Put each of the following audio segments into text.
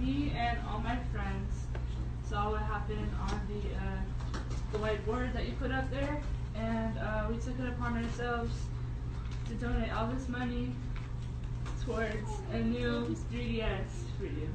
Me and all my friends saw what happened on the whiteboard that you put up there, and we took it upon ourselves to donate all this money towards a new 3DS for you.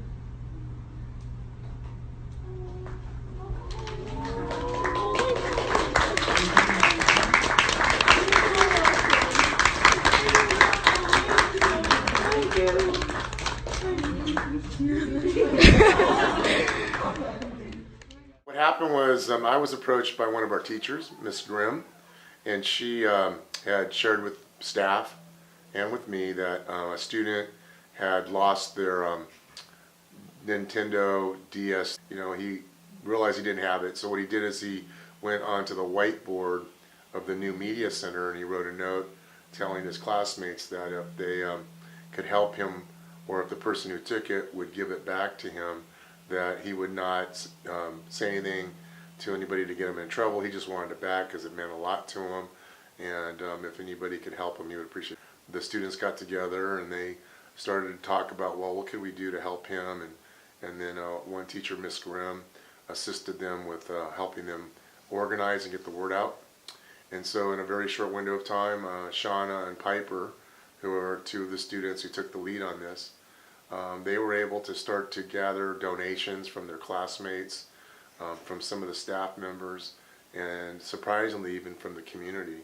What happened was I was approached by one of our teachers, Miss Grimm, and she had shared with staff and with me that a student had lost their Nintendo DS. You know, he realized he didn't have it, so what he did is he went onto the whiteboard of the new media center and he wrote a note telling his classmates that if they could help him, or if the person who took it would give it back to him, that he would not say anything to anybody to get him in trouble. He just wanted it back because it meant a lot to him, and if anybody could help him, he would appreciate it. The students got together and they started to talk about, well, what could we do to help him, and then one teacher, Miss Grimm, assisted them with helping them organize and get the word out. And so in a very short window of time, Shawna and Piper, who are two of the students who took the lead on this, they were able to start to gather donations from their classmates, from some of the staff members, and surprisingly even from the community.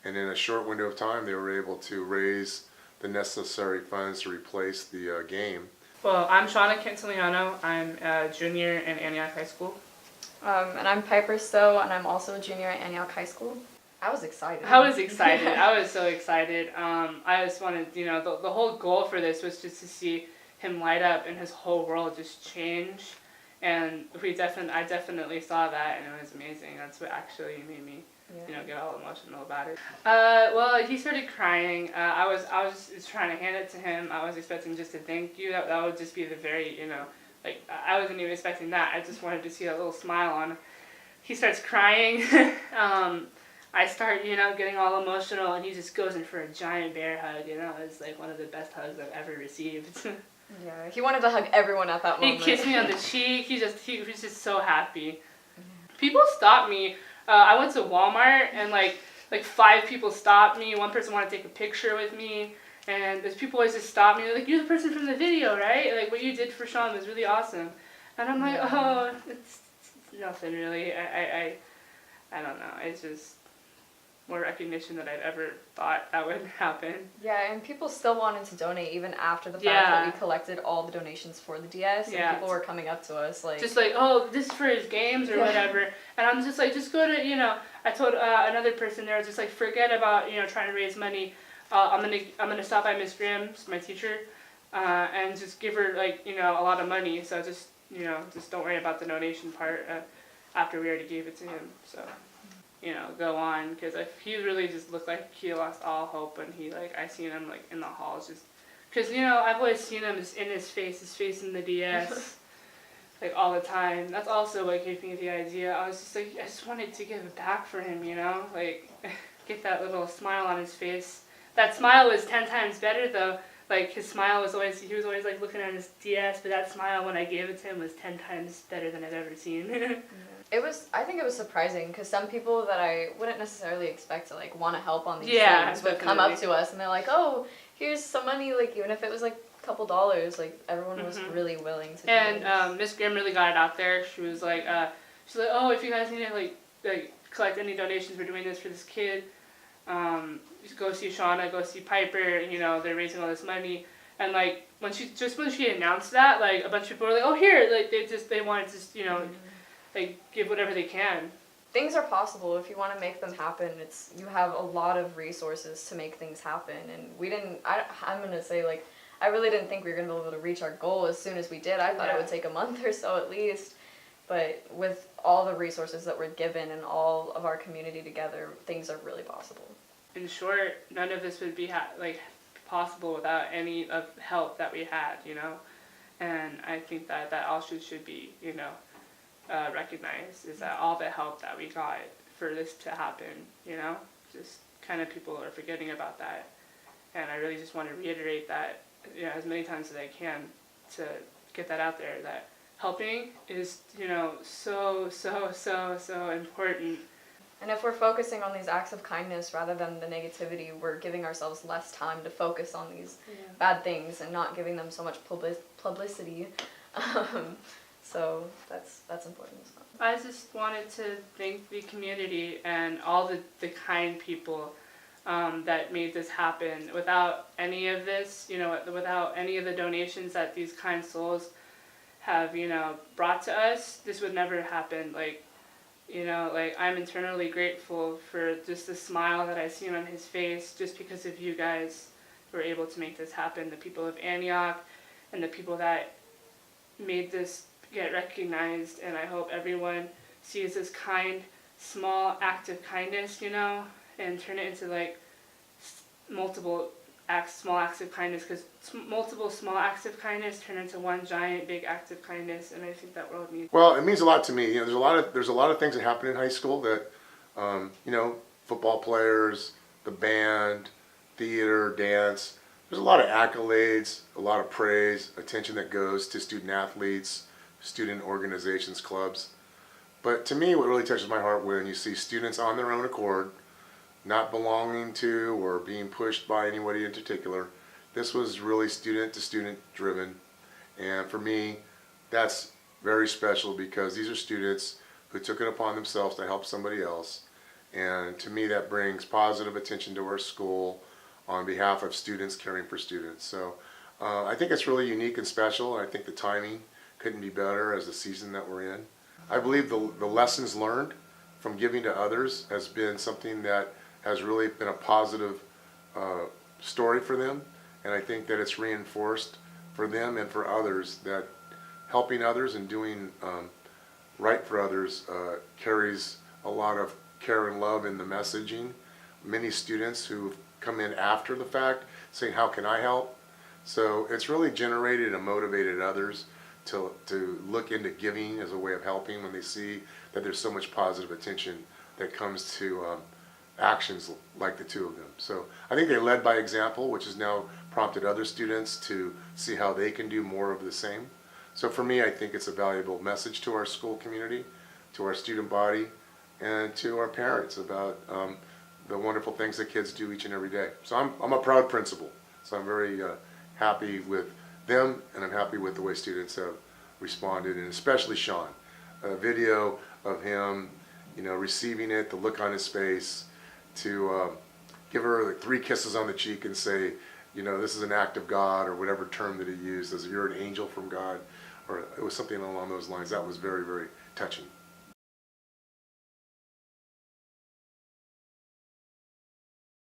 And in a short window of time, they were able to raise the necessary funds to replace the game. Well, I'm Shawna Cantiliano. I'm a junior in Antioch High School. And I'm Piper Stowe, and I'm also a junior at Antioch High School. I was excited. I was excited. I was so excited. I just wanted, the whole goal for this was just to see him light up and his whole world just change. And I definitely saw that, and it was amazing. That's what actually made me, get all emotional about it. Well, he started crying. I was just trying to hand it to him. I was expecting just a thank you. That would just be the very, I wasn't even expecting that. I just wanted to see a little smile on him. He starts crying. I start, getting all emotional, and he just goes in for a giant bear hug. It's like one of the best hugs I've ever received. Yeah, he wanted to hug everyone at that moment. He kissed me on the cheek. He was just so happy. People stopped me. I went to Walmart, and like 5 people stopped me. One person wanted to take a picture with me, and there's people always just stop me. They're like, "You're the person from the video, right? Like what you did for Sean was really awesome." And I'm like, "Oh, it's nothing really. I don't know. It's just more recognition than I've ever thought that would happen." Yeah, and people still wanted to donate even after the fact that we collected all the donations for the DS, and people were coming up to us just like, "Oh, this is for his games or whatever," and I'm just like, just go to, I told another person there, just like, forget about, trying to raise money. I'm gonna stop by Miss Grimm's, my teacher, and just give her a lot of money. So just don't worry about the donation part after we already gave it to him. So. Go on, because he really just looked like he lost all hope when I seen him in the halls, just because I've always seen him just in his face in the DS, all the time. That's also what gave me the idea. I was just I just wanted to give it back for him, get that little smile on his face. That smile was 10 times better though. His smile was always, he was always looking at his DS, but that smile when I gave it to him was 10 times better than I've ever seen. I think it was surprising because some people that I wouldn't necessarily expect to want to help on these things would come up to us and they're like, "Oh, here's some money," even if it was a couple dollars, everyone was really willing to do it. And Miss Grimm really got it out there. She was like, "Oh, if you guys need to collect any donations, we're doing this for this kid. Go see Shawna, go see Piper, they're raising all this money." And when she announced that, a bunch of people were like, "Oh, here," they wanted to give whatever they can. Things are possible if you want to make them happen. You have a lot of resources to make things happen, and I'm gonna say I really didn't think we were gonna be able to reach our goal as soon as we did. I thought it would take a month or so at least, but with all the resources that were given and all of our community together, things are really possible. In short, none of this would be possible without any of the help that we had, and I think that also should be, recognized, is that all the help that we got for this to happen, just kind of people are forgetting about that, and I really just want to reiterate that as many times as I can to get that out there, that helping is, so important. And if we're focusing on these acts of kindness rather than the negativity, we're giving ourselves less time to focus on these bad things and not giving them so much publicity. So that's important as well. I just wanted to thank the community and all the kind people that made this happen. Without any of this, without any of the donations that these kind souls have, brought to us, this would never happen. I'm internally grateful for just the smile that I see on his face, just because of you guys were able to make this happen. The people of Antioch and the people that made this get recognized, and I hope everyone sees this kind, small act of kindness, and turn it into multiple small acts of kindness, because multiple small acts of kindness turn into one giant big act of kindness, and I think that world needs. Well, it means a lot to me. There's a lot of things that happen in high school that, football players, the band, theater, dance. There's a lot of accolades, a lot of praise, attention that goes to student athletes, student organizations, clubs. But to me, what really touches my heart when you see students on their own accord, not belonging to or being pushed by anybody in particular. This was really student to student driven. And for me, that's very special because these are students who took it upon themselves to help somebody else. And to me, that brings positive attention to our school on behalf of students caring for students. So I think it's really unique and special. I think the timing couldn't be better as the season that we're in. I believe the lessons learned from giving to others has been something that has really been a positive story for them, and I think that it's reinforced for them and for others that helping others and doing right for others carries a lot of care and love in the messaging. Many students who've come in after the fact saying, how can I help? So it's really generated and motivated others to look into giving as a way of helping when they see that there's so much positive attention that comes to actions like the two of them. So I think they led by example, which has now prompted other students to see how they can do more of the same. So for me, I think it's a valuable message to our school community, to our student body, and to our parents about the wonderful things that kids do each and every day. So I'm a proud principal. So I'm very happy with them, and I'm happy with the way students have responded, and especially Sean. A video of him, receiving it, the look on his face, to give her 3 kisses on the cheek and say, this is an act of God, or whatever term that he used, as you're an angel from God, or it was something along those lines. That was very, very touching.